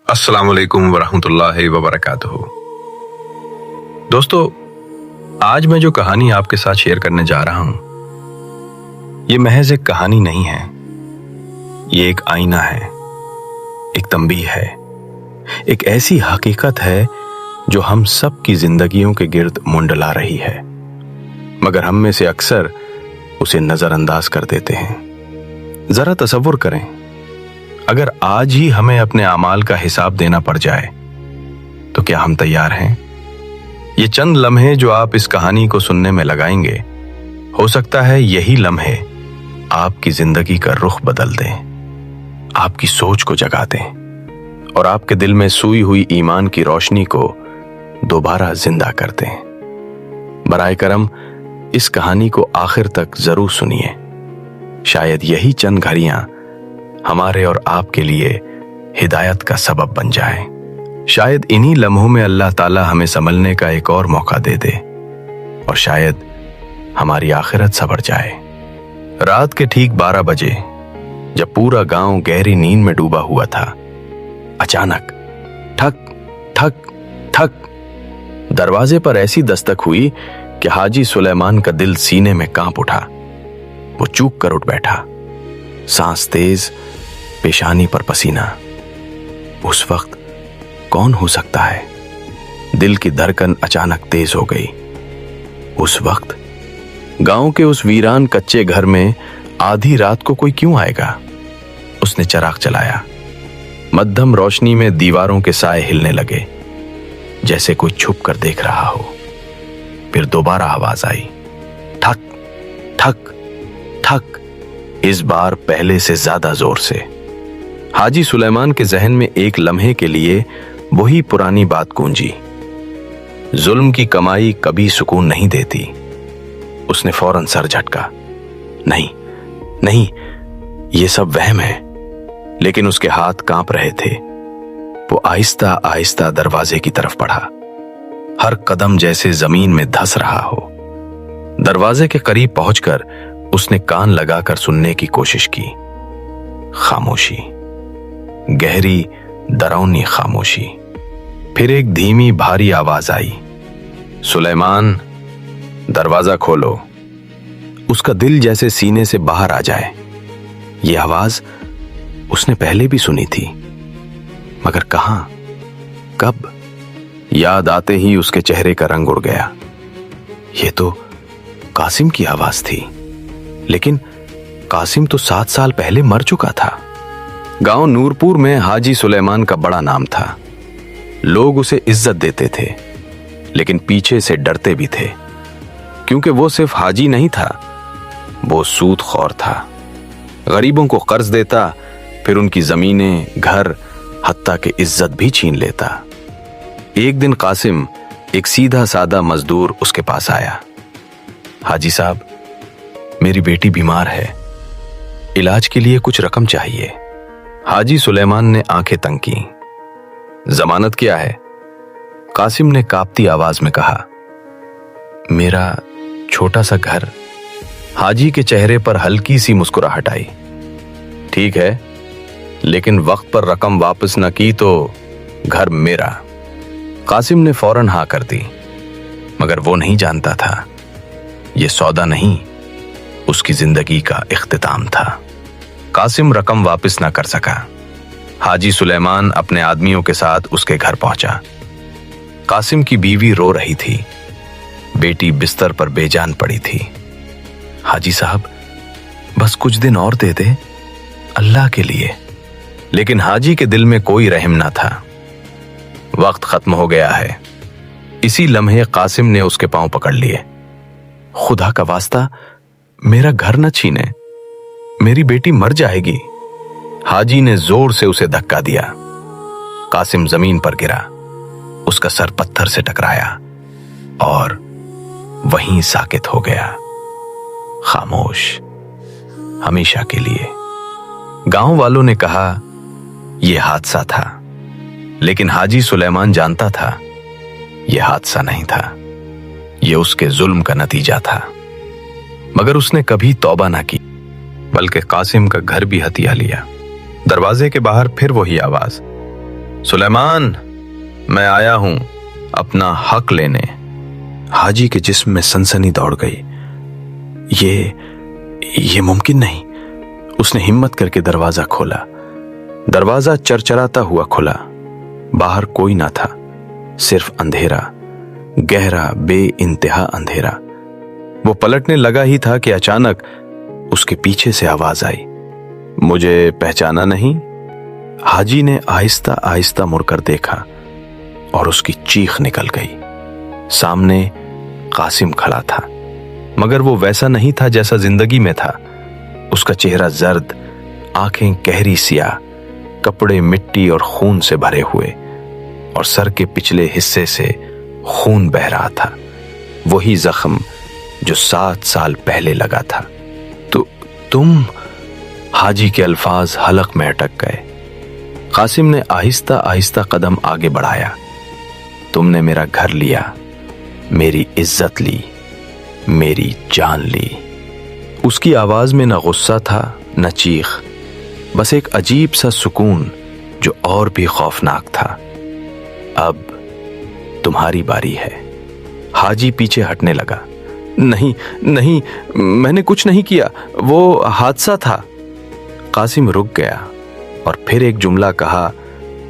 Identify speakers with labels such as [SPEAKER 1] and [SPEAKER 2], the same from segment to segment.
[SPEAKER 1] अस्सलाम वालेकुम वरहमतुल्लाहि वबरकातुहू। दोस्तों, आज मैं जो कहानी आपके साथ शेयर करने जा रहा हूं, ये महज एक कहानी नहीं है। ये एक आईना है, एक तंबीह है, एक ऐसी हकीकत है जो हम सब की जिंदगियों के गिर्द मुंडला रही है, मगर हम में से अक्सर उसे नजरअंदाज कर देते हैं। जरा तसव्वुर करें, अगर आज ही हमें अपने अमाल का हिसाब देना पड़ जाए तो क्या हम तैयार हैं? ये चंद लम्हे जो आप इस कहानी को सुनने में लगाएंगे, हो सकता है यही लम्हे आपकी जिंदगी का रुख बदल दें, आपकी सोच को जगा दें और आपके दिल में सूई हुई ईमान की रोशनी को दोबारा जिंदा कर दें। बराए करम इस कहानी को आखिर तक जरूर सुनिए। शायद यही चंद घड़ियां हमारे और आपके लिए हिदायत का सबब बन जाएं। शायद इन्हीं लम्हों में अल्लाह ताला हमें संभलने का एक और मौका दे दे और शायद हमारी आखिरत संवर जाए। रात के ठीक 12 बजे, जब पूरा गांव गहरी नींद में डूबा हुआ था, अचानक ठक ठक ठक दरवाजे पर ऐसी दस्तक हुई कि हाजी सुलेमान का दिल सीने में कांप उठा। वो चूक कर उठ बैठा, सांस तेज, पेशानी पर पसीना। उस वक्त कौन हो सकता है? दिल की धड़कन अचानक तेज हो गई। उस वक्त गांव के उस वीरान कच्चे घर में आधी रात को कोई क्यों आएगा? उसने चिराग जलाया। मध्यम रोशनी में दीवारों के साए हिलने लगे, जैसे कोई छुप कर देख रहा हो। फिर दोबारा आवाज आई, ठक ठक ठक, इस बार पहले से ज्यादा जोर से। हाजी सुलेमान के जहन में एक लम्हे के लिए वही पुरानी बात गूंजी, जुल्म की कमाई कभी सुकून नहीं देती। उसने फौरन सर झटका, नहीं नहीं, ये सब वहम है। लेकिन उसके हाथ कांप रहे थे। वो आहिस्ता आहिस्ता दरवाजे की तरफ बढ़ा, हर कदम जैसे जमीन में धंस रहा हो। दरवाजे के करीब पहुंचकर उसने कान लगाकर सुनने की कोशिश की। खामोशी, गहरी डरावनी खामोशी। फिर एक धीमी भारी आवाज आई, सुलेमान, दरवाजा खोलो। उसका दिल जैसे सीने से बाहर आ जाए। ये आवाज उसने पहले भी सुनी थी, मगर कहां, कब? याद आते ही उसके चेहरे का रंग उड़ गया। ये तो कासिम की आवाज थी। लेकिन कासिम तो 7 साल पहले मर चुका था। गांव नूरपुर में हाजी सुलेमान का बड़ा नाम था। लोग उसे इज्जत देते थे, लेकिन पीछे से डरते भी थे, क्योंकि वो सिर्फ हाजी नहीं था, वो सूदखोर था। गरीबों को कर्ज देता, फिर उनकी जमीनें, घर, हत्ता के इज्जत भी छीन लेता। एक दिन कासिम, एक सीधा सादा मजदूर, उसके पास आया। हाजी साहब, मेरी बेटी बीमार है, इलाज के लिए कुछ रकम चाहिए। हाजी सुलेमान ने आंखें तंग की। जमानत क्या है? कासिम ने कांपती आवाज में कहा, मेरा छोटा सा घर। हाजी के चेहरे पर हल्की सी मुस्कुराहट आई। ठीक है, लेकिन वक्त पर रकम वापस न की तो घर मेरा। कासिम ने फौरन हाँ कर दी, मगर वो नहीं जानता था, ये सौदा नहीं, उसकी जिंदगी का इख्तिताम था। कासिम रकम वापस ना कर सका। हाजी सुलेमान अपने आदमियों के साथ उसके घर पहुंचा। कासिम की बीवी रो रही थी, बेटी बिस्तर पर बेजान पड़ी थी। हाजी साहब, बस कुछ दिन और दे दे, अल्लाह के लिए। लेकिन हाजी के दिल में कोई रहम ना था। वक्त खत्म हो गया है। इसी लम्हे कासिम ने उसके पांव पकड़ लिए। खुदा का वास्ता, मेरा घर न छीने, मेरी बेटी मर जाएगी। हाजी ने जोर से उसे धक्का दिया। कासिम जमीन पर गिरा, उसका सर पत्थर से टकराया और वहीं साकित हो गया, खामोश, हमेशा के लिए। गांव वालों ने कहा यह हादसा था, लेकिन हाजी सुलेमान जानता था यह हादसा नहीं था, यह उसके जुल्म का नतीजा था। मगर उसने कभी तौबा ना की, बल्कि कासिम का घर भी हथिया लिया। दरवाजे के बाहर फिर वही आवाज, सुलेमान, मैं आया हूं अपना हक लेने।
[SPEAKER 2] हाजी के जिस्म में सनसनी दौड़ गई। ये मुमकिन नहीं। उसने हिम्मत करके दरवाजा खोला। दरवाजा चरचराता हुआ खुला। बाहर कोई ना था, सिर्फ अंधेरा, गहरा बेइंतहा अंधेरा। वो पलटने लगा ही था कि अचानक उसके पीछे से आवाज आई, मुझे पहचाना नहीं? हाजी ने आहिस्ता आहिस्ता मुड़कर देखा और उसकी चीख निकल गई। सामने कासिम खड़ा था, मगर वो वैसा नहीं था जैसा जिंदगी में था। उसका चेहरा जर्द, आंखें गहरी सियाह, कपड़े मिट्टी और खून से भरे हुए, और सर के पिछले हिस्से से खून बह रहा था। वही जख्म जो 7 साल पहले लगा था। तो तुम? हाजी के अल्फाज हलक में अटक गए। कासिम ने आहिस्ता आहिस्ता कदम आगे बढ़ाया। तुमने मेरा घर लिया, मेरी इज्जत ली, मेरी जान ली। उसकी आवाज में न गुस्सा था न चीख, बस एक अजीब सा सुकून जो और भी खौफनाक था। अब तुम्हारी बारी है। हाजी पीछे हटने लगा। नहीं नहीं, मैंने कुछ नहीं किया, वो हादसा था। कासिम रुक गया और फिर एक जुमला कहा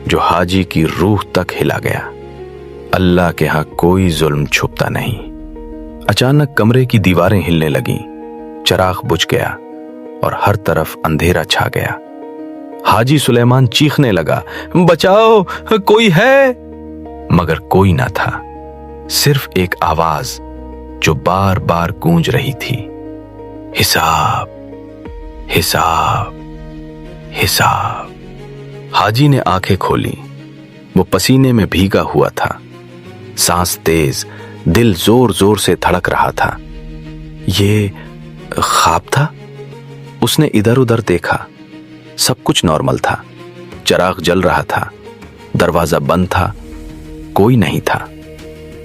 [SPEAKER 2] जो हाजी की रूह तक हिला गया, अल्लाह के यहां कोई जुल्म छुपता नहीं। अचानक कमरे की दीवारें हिलने लगीं, चिराग बुझ गया और हर तरफ अंधेरा छा गया। हाजी सुलेमान चीखने लगा, बचाओ, कोई है? मगर कोई ना था, सिर्फ एक आवाज जो बार बार गूंज रही थी, हिसाब, हिसाब, हिसाब। हाजी ने आंखें खोली। वो पसीने में भीगा हुआ था, सांस तेज, दिल जोर जोर से धड़क रहा था। ये ख्वाब था? उसने इधर उधर देखा, सब कुछ नॉर्मल था। चिराग जल रहा था, दरवाजा बंद था, कोई नहीं था।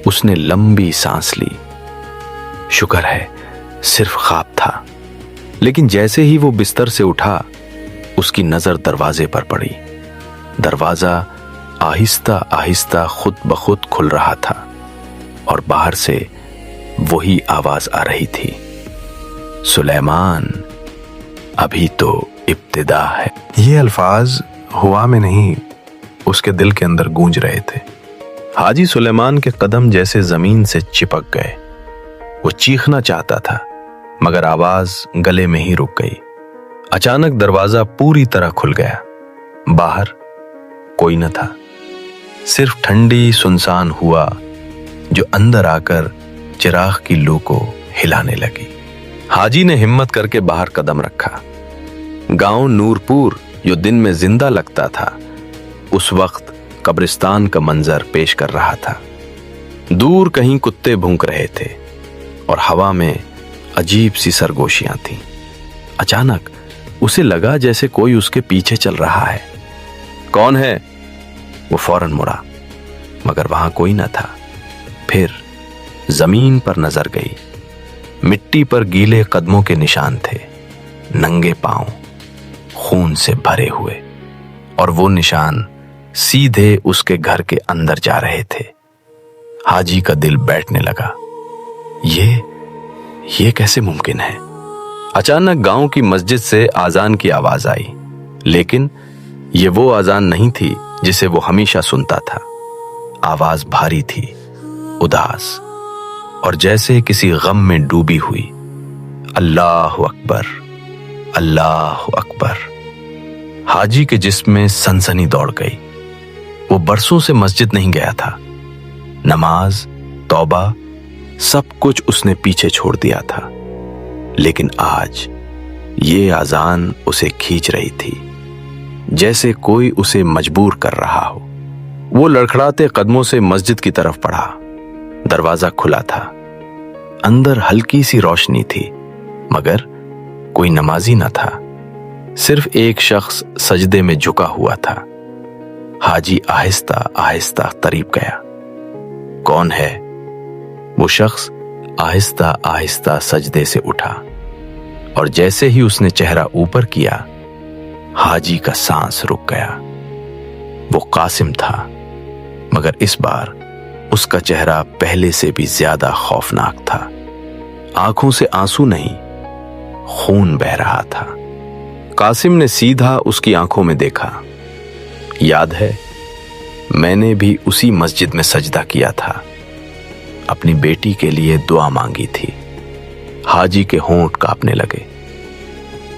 [SPEAKER 2] उसने लंबी सांस ली। शुक्र है सिर्फ ख्वाब था। लेकिन जैसे ही वो बिस्तर से उठा, उसकी नजर दरवाजे पर पड़ी। दरवाजा आहिस्ता आहिस्ता खुद ब खुद खुल रहा था और बाहर से वही आवाज आ रही थी, सुलेमान, अभी तो इब्तिदा है।
[SPEAKER 1] ये अल्फाज हुआ में नहीं, उसके दिल के अंदर गूंज रहे थे। हाजी सुलेमान के कदम जैसे जमीन से चिपक गए। वो चीखना चाहता था, मगर आवाज गले में ही रुक गई। अचानक दरवाजा पूरी तरह खुल गया। बाहर कोई न था, सिर्फ ठंडी सुनसान हुआ जो अंदर आकर चिराग की लू को हिलाने लगी। हाजी ने हिम्मत करके बाहर कदम रखा। गांव नूरपुर जो दिन में जिंदा लगता था, उस वक्त कब्रिस्तान का मंजर पेश कर रहा था। दूर कहीं कुत्ते भौंक रहे थे और हवा में अजीब सी सरगोशियां थीं। अचानक उसे लगा जैसे कोई उसके पीछे चल रहा है। कौन है? वो फौरन मुड़ा, मगर वहां कोई न था। फिर जमीन पर नजर गई। मिट्टी पर गीले कदमों के निशान थे, नंगे पांव, खून से भरे हुए, और वो निशान सीधे उसके घर के अंदर जा रहे थे। हाजी का दिल बैठने लगा। ये कैसे मुमकिन है? अचानक गांव की मस्जिद से आजान की आवाज आई, लेकिन ये वो आजान नहीं थी जिसे वो हमेशा सुनता था। आवाज भारी थी, उदास, और जैसे किसी गम में डूबी हुई। अल्लाह अकबर, अल्लाह अकबर। हाजी के जिस्म में सनसनी दौड़ गई। वो बरसों से मस्जिद नहीं गया था। नमाज, तौबा, सब कुछ उसने पीछे छोड़ दिया था। लेकिन आज ये आजान उसे खींच रही थी, जैसे कोई उसे मजबूर कर रहा हो। वो लड़खड़ाते कदमों से मस्जिद की तरफ बढ़ा। दरवाजा खुला था। अंदर हल्की सी रोशनी थी, मगर कोई नमाजी न था। सिर्फ एक शख्स सजदे में झुका हुआ था। हाजी आहिस्ता आहिस्ता करीब गया। कौन है? वो शख्स आहिस्ता आहिस्ता सजदे से उठा, और जैसे ही उसने चेहरा ऊपर किया, हाजी का सांस रुक गया।
[SPEAKER 2] وہ قاسم تھا، مگر اس بار اس کا چہرہ پہلے سے بھی زیادہ خوفناک تھا۔ آنکھوں سے آنسو نہیں، خون بہہ رہا تھا۔ قاسم نے سیدھا اس کی آنکھوں میں دیکھا۔ یاد ہے، میں نے بھی اسی مسجد میں سجدہ کیا تھا، اپنی بیٹی کے لیے دعا مانگی تھی۔ حاجی کے ہونٹ کانپنے لگے۔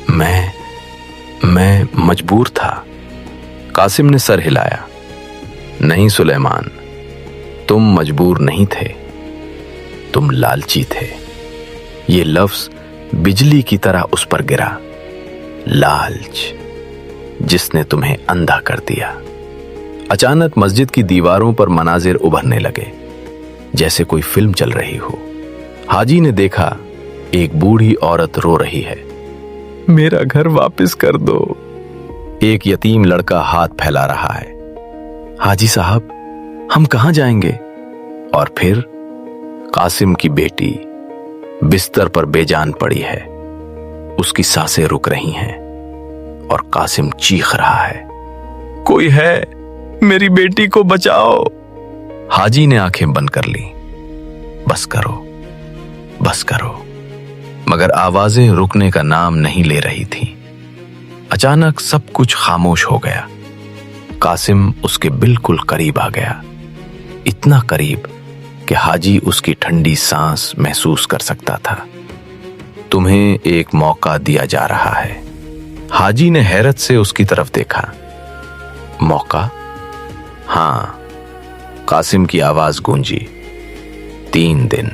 [SPEAKER 2] میں مجبور تھا۔ قاسم نے سر ہلایا۔ نہیں سلیمان، تم مجبور نہیں تھے، تم لالچی تھے۔ یہ لفظ بجلی کی طرح اس پر گرا۔ لالچ، جس نے تمہیں اندھا کر دیا۔ اچانک مسجد کی دیواروں پر مناظر ابھرنے لگے، جیسے کوئی فلم چل رہی ہو۔ حاجی نے دیکھا ایک بوڑھی عورت رو رہی ہے۔ میرا گھر واپس کر دو۔ ایک یتیم لڑکا ہاتھ پھیلا رہا ہے۔ حاجی صاحب، ہم کہاں جائیں گے؟ اور پھر قاسم کی بیٹی بستر پر بے جان پڑی ہے۔ اس کی سانسیں رک رہی ہیں اور قاسم چیخ رہا ہے، کوئی ہے، میری بیٹی کو بچاؤ۔ حاجی نے آنکھیں بند کر لی۔ بس کرو، بس کرو، مگر آوازیں رکنے کا نام نہیں لے رہی تھی۔ اچانک سب کچھ خاموش ہو گیا۔ قاسم اس کے بالکل قریب آ گیا، اتنا قریب کہ حاجی اس کی ٹھنڈی سانس محسوس کر سکتا تھا۔ تمہیں ایک موقع دیا جا رہا ہے۔ حاجی نے حیرت سے اس کی طرف دیکھا۔ موقع؟ ہاں، قاسم کی آواز گونجی۔ 3 دن۔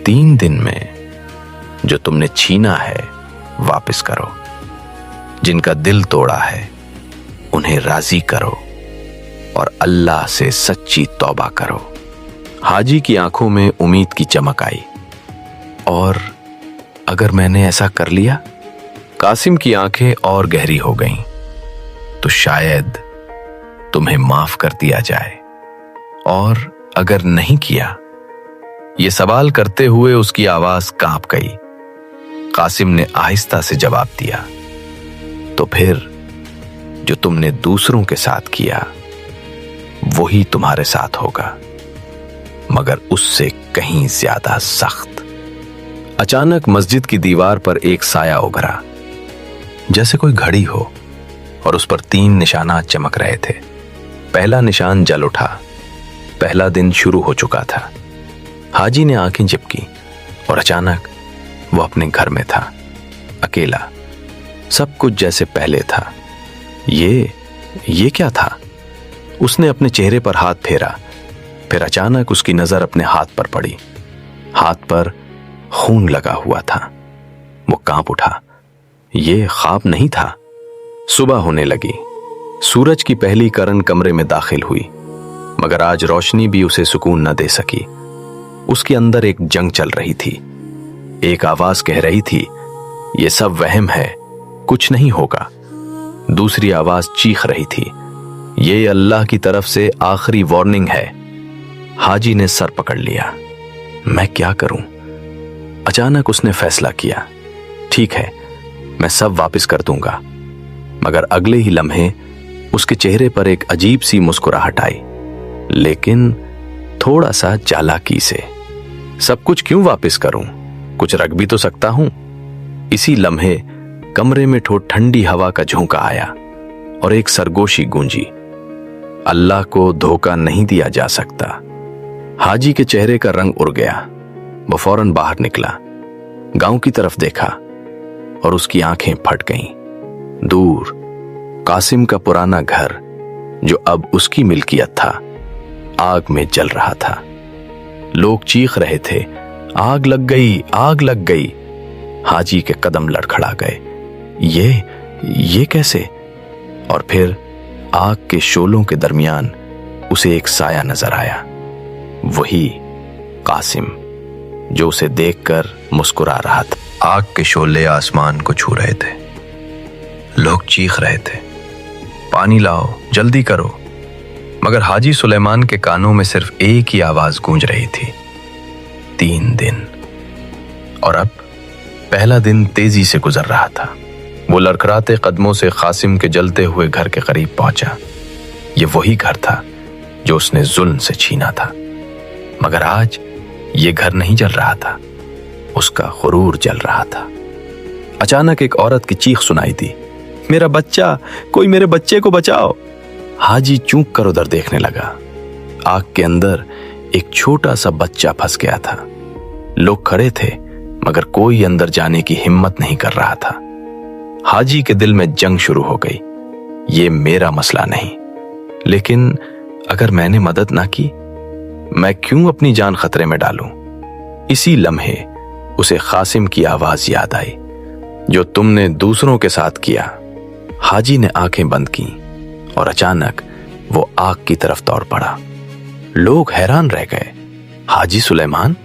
[SPEAKER 2] 3 دن میں جو تم نے چھینا ہے واپس کرو، جن کا دل توڑا ہے انہیں راضی کرو، اور اللہ سے سچی توبہ کرو۔ حاجی کی آنکھوں میں امید کی چمک آئی۔ اور اگر میں نے ایسا کر لیا؟ قاسم کی آنکھیں اور گہری ہو گئیں۔ تو شاید تمہیں معاف کر دیا جائے۔ اور اگر نہیں کیا؟ یہ سوال کرتے ہوئے اس کی آواز کانپ گئی۔ قاسم نے آہستہ سے جواب دیا، تو پھر جو تم نے دوسروں کے ساتھ کیا وہی تمہارے ساتھ ہوگا، مگر اس سے کہیں زیادہ سخت۔ اچانک مسجد کی دیوار پر ایک سایہ ابھرا، جیسے کوئی گھڑی ہو، اور اس پر 3 نشانات چمک رہے تھے۔ پہلا نشان جل اٹھا۔ پہلا دن شروع ہو چکا تھا۔ حاجی نے آنکھیں جھپکی اور اچانک وہ اپنے گھر میں تھا، اکیلا۔ سب کچھ جیسے پہلے تھا۔ یہ کیا تھا؟ اس نے اپنے چہرے پر ہاتھ پھیرا، پھر اچانک اس کی نظر اپنے ہاتھ پر پڑی۔ ہاتھ پر خون لگا ہوا تھا۔ وہ کانپ اٹھا۔ یہ خواب نہیں تھا۔ صبح ہونے لگی۔ سورج کی پہلی کرن کمرے میں داخل ہوئی، مگر آج روشنی بھی اسے سکون نہ دے سکی۔ اس کے اندر ایک جنگ چل رہی تھی۔ ایک آواز کہہ رہی تھی، یہ سب وہم ہے، کچھ نہیں ہوگا۔ دوسری آواز چیخ رہی تھی، یہ اللہ کی طرف سے آخری وارننگ ہے۔ حاجی نے سر پکڑ لیا۔ میں کیا کروں؟ اچانک اس نے فیصلہ کیا، ٹھیک ہے، میں سب واپس کر دوں گا۔ مگر اگلے ہی لمحے اس کے چہرے پر ایک عجیب سی مسکراہٹ آئی، لیکن تھوڑا سا چالاکی سے۔ سب کچھ کیوں واپس کروں؟ کچھ رکھ بھی تو سکتا ہوں۔ اسی لمحے کمرے میں ٹھنڈی ہوا کا جھونکا آیا اور ایک سرگوشی گونجی، اللہ کو دھوکہ نہیں دیا جا سکتا۔ حاجی کے چہرے کا رنگ اڑ گیا۔ وہ فوراً باہر نکلا، گاؤں کی طرف دیکھا اور اس کی آنکھیں پھٹ گئیں۔ دور قاسم کا پرانا گھر، جو اب اس کی ملکیت تھا، آگ میں جل رہا تھا۔ لوگ چیخ رہے تھے، آگ لگ گئی، آگ لگ گئی۔ حاجی کے قدم لڑکھڑا گئے۔ یہ کیسے؟ اور پھر آگ کے شعلوں کے درمیان اسے ایک سایہ نظر آیا، وہی قاسم جو اسے دیکھ کر مسکرا رہا تھا۔
[SPEAKER 1] آگ کے شعلے آسمان کو چھو رہے تھے۔ لوگ چیخ رہے تھے، پانی لاؤ، جلدی کرو۔ مگر حاجی سلیمان کے کانوں میں صرف ایک ہی آواز گونج رہی تھی، 3 دن۔ اور اب پہلا دن تیزی سے گزر رہا تھا۔ وہ لڑکھڑاتے قدموں سے قاسم کے جلتے ہوئے گھر کے قریب پہنچا۔
[SPEAKER 2] ये वही घर था जो उसने जुल्म से छीना था। मगर आज ये घर नहीं जल रहा था, उसका गुरूर जल रहा था। अचानक एक औरत की चीख सुनाई दी, मेरा बच्चा, कोई मेरे बच्चे को बचाओ। हाजी चूक कर उधर देखने लगा। आग के अंदर एक छोटा सा बच्चा फंस गया था। लोग खड़े थे मगर कोई अंदर जाने की हिम्मत नहीं कर रहा था। हाजी के दिल में जंग शुरू हो गई। ये मेरा मसला नहीं, लेकिन अगर मैंने मदद ना की, मैं क्यों अपनी जान खतरे में डालूं? इसी लम्हे उसे कासिम की आवाज याद आई, जो तुमने दूसरों के साथ किया। हाजी ने आंखें बंद की और अचानक वो आग की तरफ दौड़ पड़ा। लोग हैरान रह गए। हाजी सुलेमान?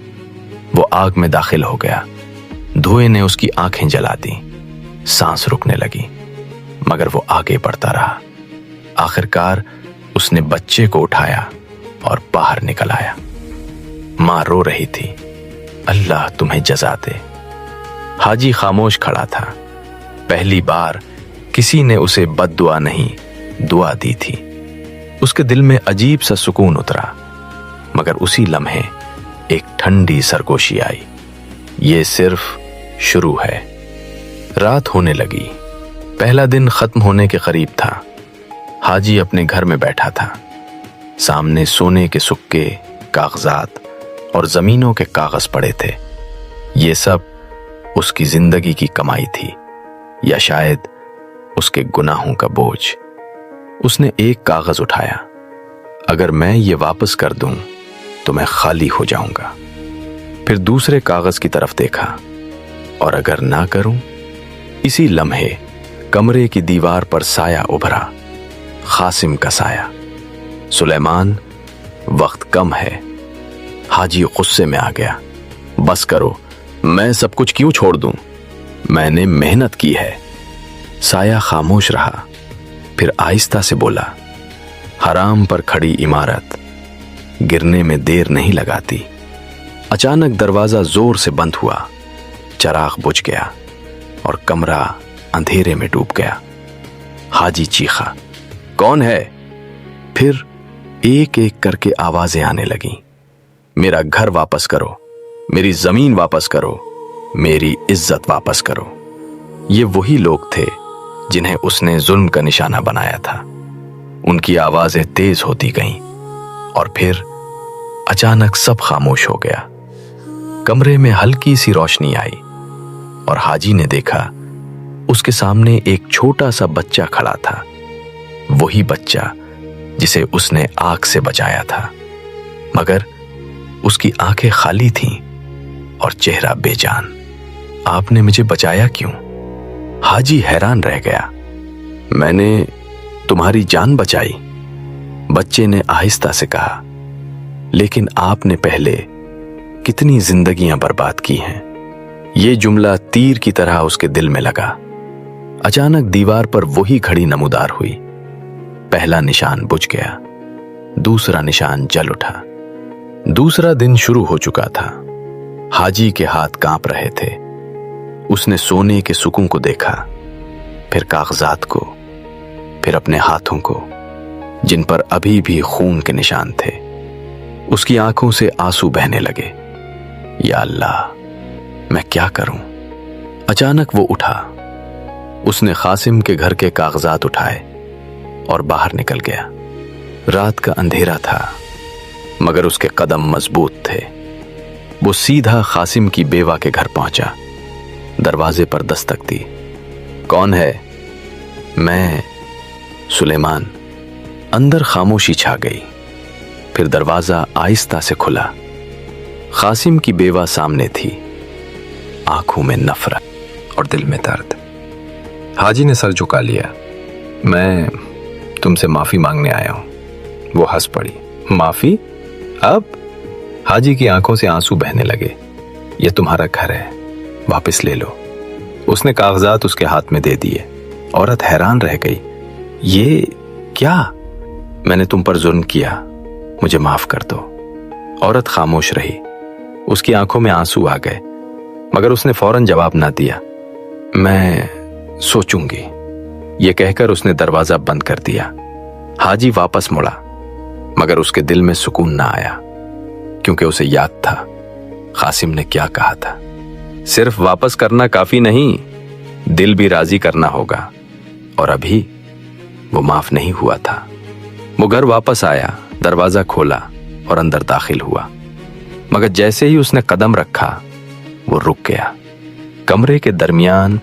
[SPEAKER 2] वो आग में दाखिल हो गया। धुएं ने उसकी आंखें जला दी, सांस रुकने लगी, मगर वो आगे बढ़ता रहा। आखिरकार उसने बच्चे को उठाया और बाहर निकल आया। मां रो रही थी, अल्लाह तुम्हें जज़ा दे। हाजी खामोश खड़ा था। पहली बार किसी ने उसे बद्दुआ नहीं, दुआ दी थी। उसके दिल में अजीब सा सुकून उतरा, मगर उसी लम्हे एक ठंडी सरगोशी आई। ये सिर्फ शुरू है। रात होने लगी। पहला दिन खत्म होने के करीब था। हाजी अपने घर में बैठा था। सामने सोने के सुक्के, कागजात और जमीनों के कागज पड़े थे। ये सब उसकी जिंदगी की कमाई थी, या शायद उसके गुनाहों का बोझ। उसने एक कागज उठाया, अगर मैं ये वापस कर दूं तो मैं खाली हो जाऊंगा। फिर दूसरे कागज की तरफ देखा, और अगर ना करूं? इसी लम्हे कमरे की दीवार पर साया उभरा, कासिम का साया। सुलेमान, वक्त कम है। हाजी गुस्से में आ गया, बस करो, मैं सब कुछ क्यों छोड़ दूं? मैंने मेहनत की है। साया खामोश रहा, फिर आहिस्ता से बोला, हराम पर खड़ी इमारत गिरने में देर नहीं लगाती। अचानक दरवाजा जोर से बंद हुआ, चराग बुझ गया और कमरा अंधेरे में डूब गया। हाजी चीखा, कौन है? फिर एक एक करके आवाजें आने लगीं, मेरा घर वापस करो, मेरी जमीन वापस करो, मेरी इज्जत वापस करो। ये वही लोग थे जिन्हें उसने जुल्म का निशाना बनाया था। उनकी आवाजें तेज होती गईं और फिर अचानक सब खामोश हो गया। कमरे में हल्की सी रोशनी आई और हाजी ने देखा उसके सामने एक छोटा सा बच्चा खड़ा था। वही बच्चा जिसे उसने आग से बचाया था, मगर उसकी आंखें खाली थीं और चेहरा बेजान। आपने मुझे बचाया क्यों? हाजी हैरान रह गया। मैंने तुम्हारी जान बचाई, बच्चे ने आहिस्ता से कहा, लेकिन आपने पहले कितनी जिंदगियां बर्बाद की हैं। ये जुमला तीर की तरह उसके दिल में लगा। अचानक दीवार पर वही घड़ी नमूदार हुई। पहला निशान बुझ गया, दूसरा निशान जल उठा। दूसरा दिन शुरू हो चुका था। हाजी के हाथ कांप रहे थे। उसने सोने के सुकों को देखा, फिर कागजात को, फिर अपने हाथों को, जिन पर अभी भी खून के निशान थे। उसकी आंखों से आंसू बहने लगे। या अल्लाह, मैं क्या करूं? अचानक वो उठा। उसने कासिम के घर के कागजात उठाए और बाहर निकल गया। रात का अंधेरा था, मगर उसके कदम मजबूत थे। वो सीधा कासिम की बेवा के घर पहुंचा। दरवाजे पर दस्तक दी। कौन है? मैं, सुलेमान। अंदर खामोशी छा गई। फिर दरवाजा आहिस्ता से खुला। कासिम की बेवा सामने थी, आंखों में नफरत और दिल में दर्द।
[SPEAKER 1] हाजी ने सर झुका लिया। मैं तुमसे माफी मांगने आया हूं। वो हंस पड़ी। माफी? अब? हाजी की आंखों से आंसू बहने लगे। ये तुम्हारा घर है, वापस ले लो। उसने कागजात उसके हाथ में दे दिए। औरत हैरान रह गई। ये क्या? मैंने तुम पर जुल्म किया, मुझे माफ कर दो। औरत खामोश रही। उसकी आंखों में आंसू आ गए, मगर उसने फौरन जवाब ना दिया। मैं सोचूंगी, ये कहकर उसने दरवाजा बंद कर दिया।
[SPEAKER 2] हाजी वापस मुड़ा, मगर उसके दिल में सुकून ना आया, क्योंकि उसे याद था कासिम ने क्या कहा था, सिर्फ वापस करना काफी नहीं, दिल भी राजी करना होगा। और अभी वो माफ नहीं हुआ था। वो घर वापस आया, दरवाजा खोला और अंदर दाखिल हुआ, मगर जैसे ही उसने कदम रखा वो रुक गया। कमरे के दरमियान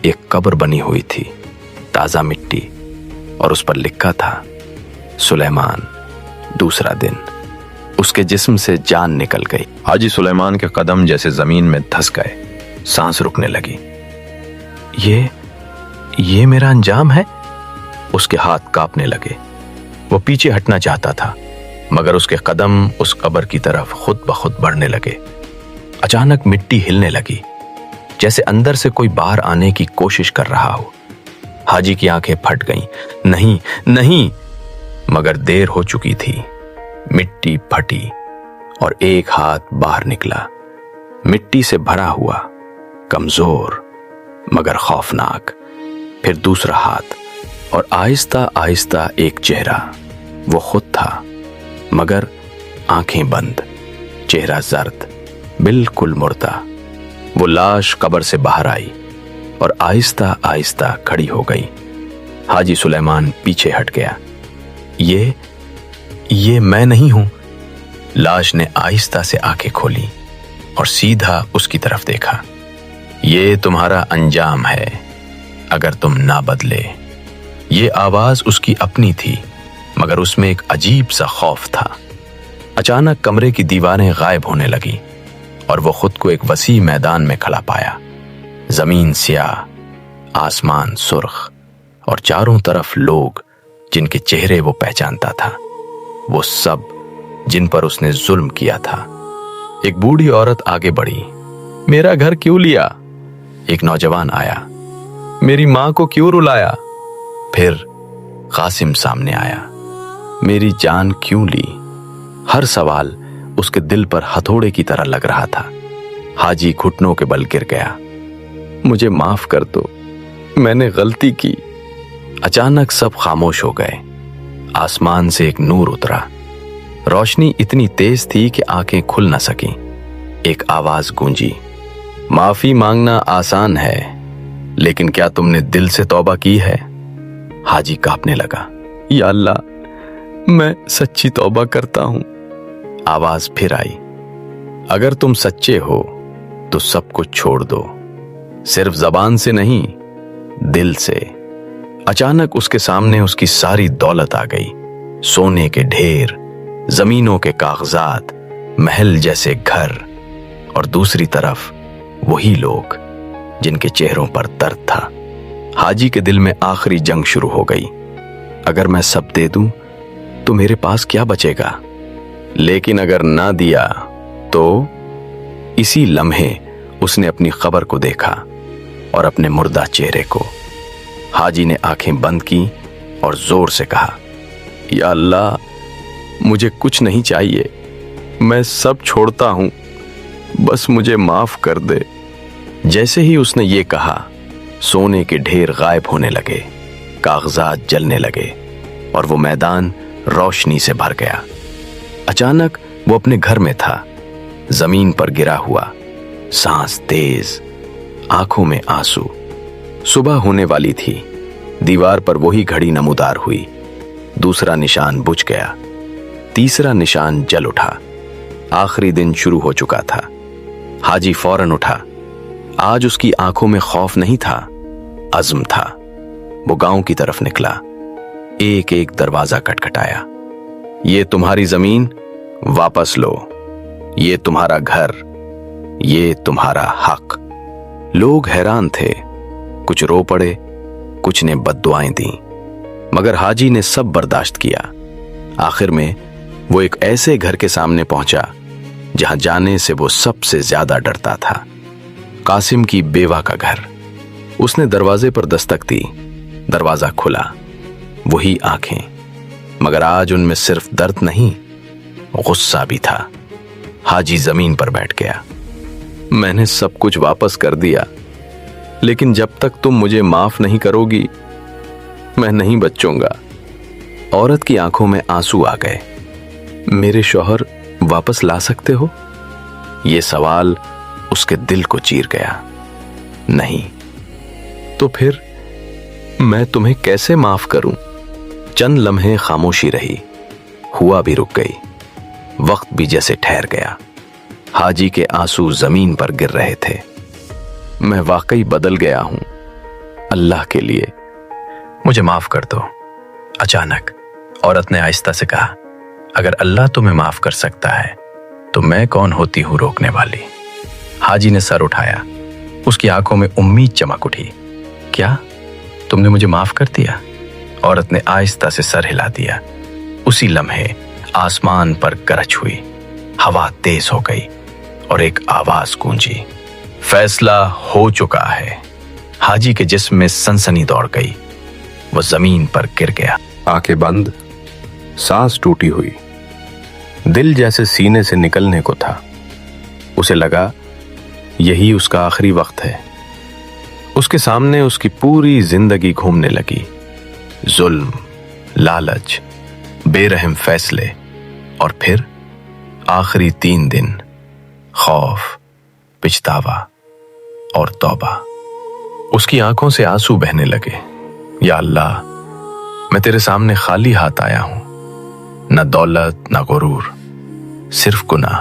[SPEAKER 2] एक कब्र बनी हुई थी, ताजा मिट्टी, और उस पर लिखा था सुलेमान, दूसरा दिन। उसके जिस्म से जान निकल गई।
[SPEAKER 1] हाजी सुलेमान के कदम जैसे जमीन में धंस गए, सांस रुकने लगी।
[SPEAKER 2] ये मेरा अंजाम है? उसके हाथ कांपने लगे। वो पीछे हटना चाहता था, मगर उसके कदम उस कब्र की तरफ खुद ब खुद बढ़ने लगे। अचानक मिट्टी हिलने लगी, जैसे अंदर से कोई बाहर आने की कोशिश कर रहा हो। हाजी की आंखें फट गईं। नहीं नहीं, मगर देर हो चुकी थी। मिट्टी फटी और एक हाथ बाहर निकला, मिट्टी से भरा हुआ, कमजोर मगर खौफनाक। फिर दूसरा हाथ, और आहिस्ता आहिस्ता एक चेहरा। वो खुद था, मगर आंखें बंद, चेहरा जर्द, बिल्कुल मुर्दा। वो लाश कब्र से बाहर आई और आहिस्ता आहिस्ता खड़ी हो गई। हाजी सुलेमान पीछे हट गया। ये मैं नहीं हूं। लाश ने आहिस्ता से आंखें खोली और सीधा उसकी तरफ देखा। ये तुम्हारा अंजाम है अगर तुम ना बदले। ये आवाज उसकी अपनी थी, मगर उसमें एक अजीब सा खौफ था। अचानक कमरे की दीवारें गायब होने लगी और वो खुद को एक वसी मैदान में खड़ा पाया। जमीन स्याह, आसमान सुर्ख और चारों तरफ लोग जिनके चेहरे वो पहचानता था, वो सब जिन पर उसने जुल्म किया था। एक बूढ़ी औरत आगे बढ़ी। मेरा घर क्यों लिया? एक नौजवान आया। मेरी मां को क्यों रुलाया? फिर कासिम सामने आया। मेरी जान क्यों ली? हर सवाल उसके दिल पर हथौड़े की तरह लग रहा था। हाजी घुटनों के बल गिर गया। मुझे माफ कर दो, मैंने गलती की। अचानक सब खामोश हो गए। आसमान से एक नूर उतरा। रोशनी इतनी तेज थी कि आंखें खुल न सकीं। एक आवाज गूंजी, माफी मांगना आसान है, लेकिन क्या तुमने दिल से तौबा की है? हाजी कांपने लगा। या अल्लाह, मैं सच्ची तौबा करता हूं। आवाज फिर आई, अगर तुम सच्चे हो तो सब कुछ छोड़ दो, सिर्फ जबान से नहीं, दिल से। अचानक उसके सामने उसकी सारी दौलत आ गई। सोने के ढेर, जमीनों के कागजात, महल जैसे घर, और दूसरी तरफ वही लोग जिनके चेहरों पर दर्द था। हाजी के दिल में आखिरी जंग शुरू हो गई। अगर मैं सब दे दूं तो मेरे पास क्या बचेगा? लेकिन अगर ना दिया तो? इसी लम्हे उसने अपनी खबर को देखा और अपने मुर्दा चेहरे को। हाजी ने आंखें बंद की और जोर से कहा, या अल्लाह, मुझे कुछ नहीं चाहिए, मैं सब छोड़ता हूं, बस मुझे माफ कर दे। जैसे ही उसने ये कहा, सोने के ढेर गायब होने लगे, कागजात जलने लगे और वो मैदान रोशनी से भर गया। अचानक वो अपने घर में था, जमीन पर गिरा हुआ, सांस तेज, आंखों में आंसू। सुबह होने वाली थी। दीवार पर वही घड़ी नमूदार हुई। दूसरा निशान बुझ गया, तीसरा निशान जल उठा। आखिरी दिन शुरू हो चुका था। हाजी फौरन उठा। आज उसकी आंखों में खौफ नहीं था, अज़्म था। वो गांव की तरफ निकला। एक एक दरवाजा खटखटाया। ये तुम्हारी जमीन, वापस लो। ये तुम्हारा घर, ये तुम्हारा हक। लोग हैरान थे, कुछ रो पड़े, कुछ ने बद्दुआएं दी, मगर हाजी ने सब बर्दाश्त किया। आखिर में वो एक ऐसे घर के सामने पहुंचा जहां जाने से वो सबसे ज्यादा डरता था, कासिम की बेवा का घर। उसने दरवाजे पर दस्तक दी। दरवाजा खुला। वही आंखें, मगर आज उनमें सिर्फ दर्द नहीं, गुस्सा भी था। हाजी जमीन पर बैठ गया। मैंने सब कुछ वापस कर दिया, लेकिन जब तक तुम मुझे माफ नहीं करोगी, मैं नहीं बचूंगा। عورت کی آنکھوں میں آنسو آ گئے۔ میرے شوہر واپس لا سکتے ہو؟ یہ سوال اس کے دل کو چیر گیا۔ نہیں۔ تو پھر میں تمہیں کیسے معاف کروں؟ چند لمحے خاموشی رہی، ہوا بھی رک گئی، وقت بھی جیسے ٹھہر گیا۔ حاجی کے آنسو زمین پر گر رہے تھے۔ میں واقعی بدل گیا ہوں، اللہ کے لیے
[SPEAKER 1] مجھے معاف کر دو۔ اچانک عورت نے آہستہ سے کہا، اگر اللہ تمہیں معاف کر سکتا ہے تو میں کون ہوتی ہوں روکنے والی؟ حاجی نے سر اٹھایا، اس کی آنکھوں میں امید چمک اٹھی۔ کیا تم نے مجھے معاف کر دیا؟ عورت نے آہستہ سے سر ہلا دیا۔ اسی لمحے آسمان پر گرج ہوئی، ہوا تیز ہو گئی اور ایک آواز گونجی، فیصلہ ہو چکا ہے۔ حاجی کے جسم میں سنسنی دوڑ گئی، وہ زمین پر گر گیا،
[SPEAKER 3] آنکھیں بند، سانس ٹوٹی ہوئی، دل جیسے سینے سے نکلنے کو تھا۔ اسے لگا یہی اس کا آخری وقت ہے۔ اس کے سامنے اس کی پوری زندگی گھومنے لگی، ظلم، لالچ، بے رحم فیصلے، اور پھر آخری 3 دن، خوف، پچھتاوا اور توبہ۔ اس کی آنکھوں سے آنسو بہنے لگے۔ یا اللہ، میں تیرے سامنے خالی ہاتھ آیا ہوں، نہ دولت نہ غرور، صرف گناہ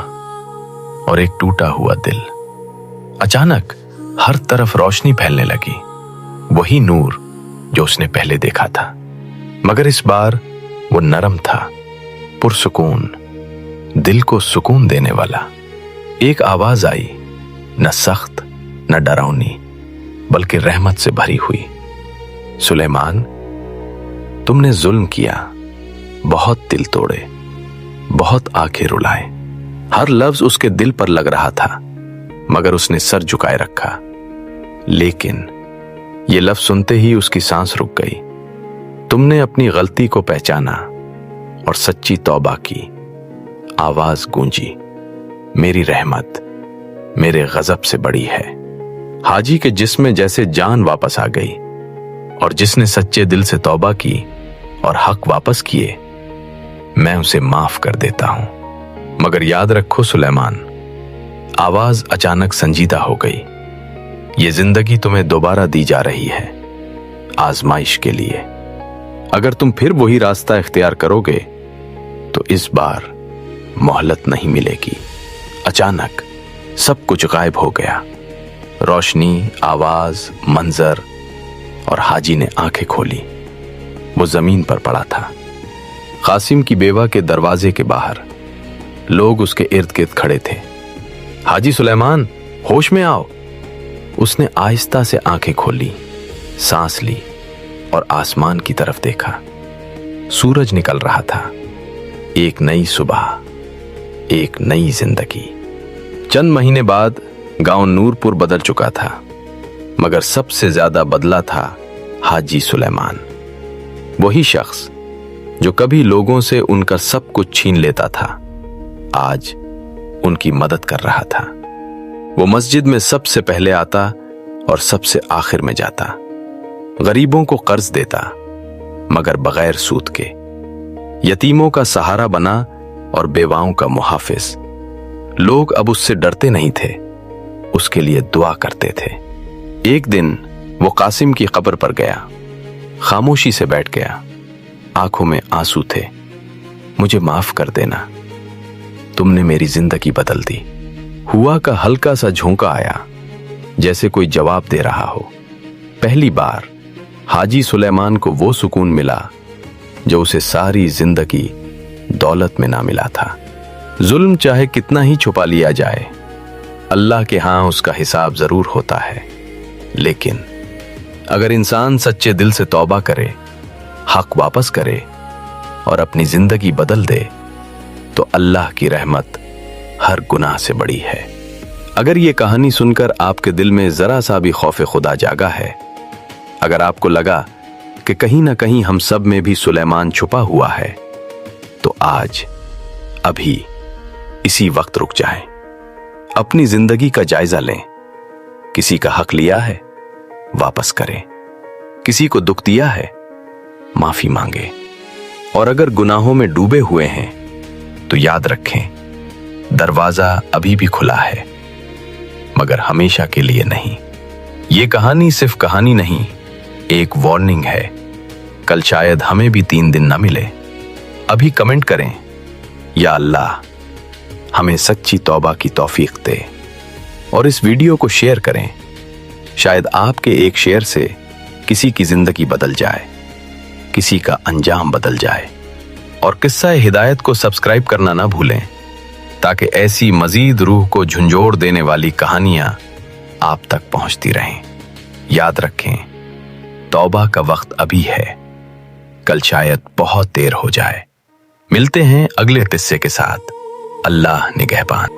[SPEAKER 3] اور ایک ٹوٹا ہوا دل۔ اچانک ہر طرف روشنی پھیلنے لگی، وہی نور جو اس نے پہلے دیکھا تھا، مگر اس بار وہ نرم تھا، پرسکون، دل کو سکون دینے والا۔ ایک آواز آئی، نہ سخت نہ ڈراؤنی، بلکہ رحمت سے بھری ہوئی۔ سلیمان، تم نے ظلم کیا، بہت دل توڑے، بہت آنکھیں رلائے۔ ہر لفظ اس کے دل پر لگ رہا تھا، مگر اس نے سر جھکائے رکھا۔ لیکن یہ لفظ سنتے ہی اس کی سانس رک گئی۔ تم نے اپنی غلطی کو پہچانا اور سچی توبہ کی۔ آواز گونجی، میری رحمت میرے غضب سے بڑی ہے۔ حاجی کے جسم میں جیسے جان واپس آ گئی، اور جس نے سچے دل سے توبہ کی اور حق واپس کیے، میں اسے معاف کر دیتا ہوں۔ مگر یاد رکھو سلیمان، آواز اچانک سنجیدہ ہو گئی، یہ زندگی تمہیں دوبارہ دی جا رہی ہے، آزمائش کے لیے۔ اگر تم پھر وہی راستہ اختیار کرو گے تو اس بار مہلت نہیں ملے گی۔ اچانک سب کچھ غائب ہو گیا، روشنی، آواز، منظر، اور حاجی نے آنکھیں کھولی۔ وہ زمین پر پڑا تھا، قاسم کی بیوہ کے دروازے کے باہر۔ لوگ اس کے ارد گرد کھڑے تھے۔ حاجی سلیمان، ہوش میں آؤ۔ اس نے آہستہ سے آنکھیں کھولی، سانس لی اور آسمان کی طرف دیکھا۔ سورج نکل رہا تھا، ایک نئی صبح، ایک نئی زندگی۔ چند مہینے بعد گاؤں نور پور بدل چکا تھا، مگر سب سے زیادہ بدلا تھا حاجی سلیمان۔ وہی شخص جو کبھی لوگوں سے ان کا سب کچھ چھین لیتا تھا، آج ان کی مدد کر رہا تھا۔ وہ مسجد میں سب سے پہلے آتا اور سب سے آخر میں جاتا، غریبوں کو قرض دیتا مگر بغیر سود کے، یتیموں کا سہارا بنا اور بیواؤں کا محافظ۔ لوگ اب اس سے ڈرتے نہیں تھے، اس کے لیے دعا کرتے تھے۔ ایک دن وہ قاسم کی قبر پر گیا، خاموشی سے بیٹھ گیا، آنکھوں میں آنسو تھے۔ مجھے معاف کر دینا، تم نے میری زندگی بدل دی۔ ہوا کا ہلکا سا جھونکا آیا، جیسے کوئی جواب دے رہا ہو۔ پہلی بار حاجی سلیمان کو وہ سکون ملا جو اسے ساری زندگی دولت میں نہ ملا تھا۔ ظلم چاہے کتنا ہی چھپا لیا جائے، اللہ کے ہاں اس کا حساب ضرور ہوتا ہے۔ لیکن اگر انسان سچے دل سے توبہ کرے، حق واپس کرے اور اپنی زندگی بدل دے، تو اللہ کی رحمت ہر گناہ سے بڑی ہے۔ اگر یہ کہانی سن کر آپ کے دل میں ذرا سا بھی خوف خدا جاگا ہے، اگر آپ کو لگا کہ کہیں نہ کہیں ہم سب میں بھی سلیمان چھپا ہوا ہے، تو آج ابھی اسی وقت رک جائیں، اپنی زندگی کا جائزہ لیں۔ کسی کا حق لیا ہے، واپس کریں۔ کسی کو دکھ دیا ہے، معافی مانگے
[SPEAKER 2] और अगर गुनाहों में डूबे हुए हैं तो याद रखें, दरवाजा अभी भी खुला है, मगर हमेशा के लिए नहीं। ये कहानी सिर्फ कहानी नहीं, एक वार्निंग है। कल शायद हमें भी 3 दिन न मिले। अभी कमेंट करें, या अल्लाह हमें सच्ची तौबा की तौफीक दे, और इस वीडियो को शेयर करें। शायद आपके एक शेयर से किसी की जिंदगी बदल जाए, किसी का अंजाम बदल जाए। और किस्सा हिदायत को सब्सक्राइब करना ना भूलें, ताकि ऐसी मजीद रूह को झंझोड़ देने वाली कहानियां आप तक पहुंचती रहें। याद रखें, तौबा का वक्त अभी है, कल शायद बहुत देर हो जाए। मिलते हैं अगले किस्से के साथ। अल्लाह निगहबान।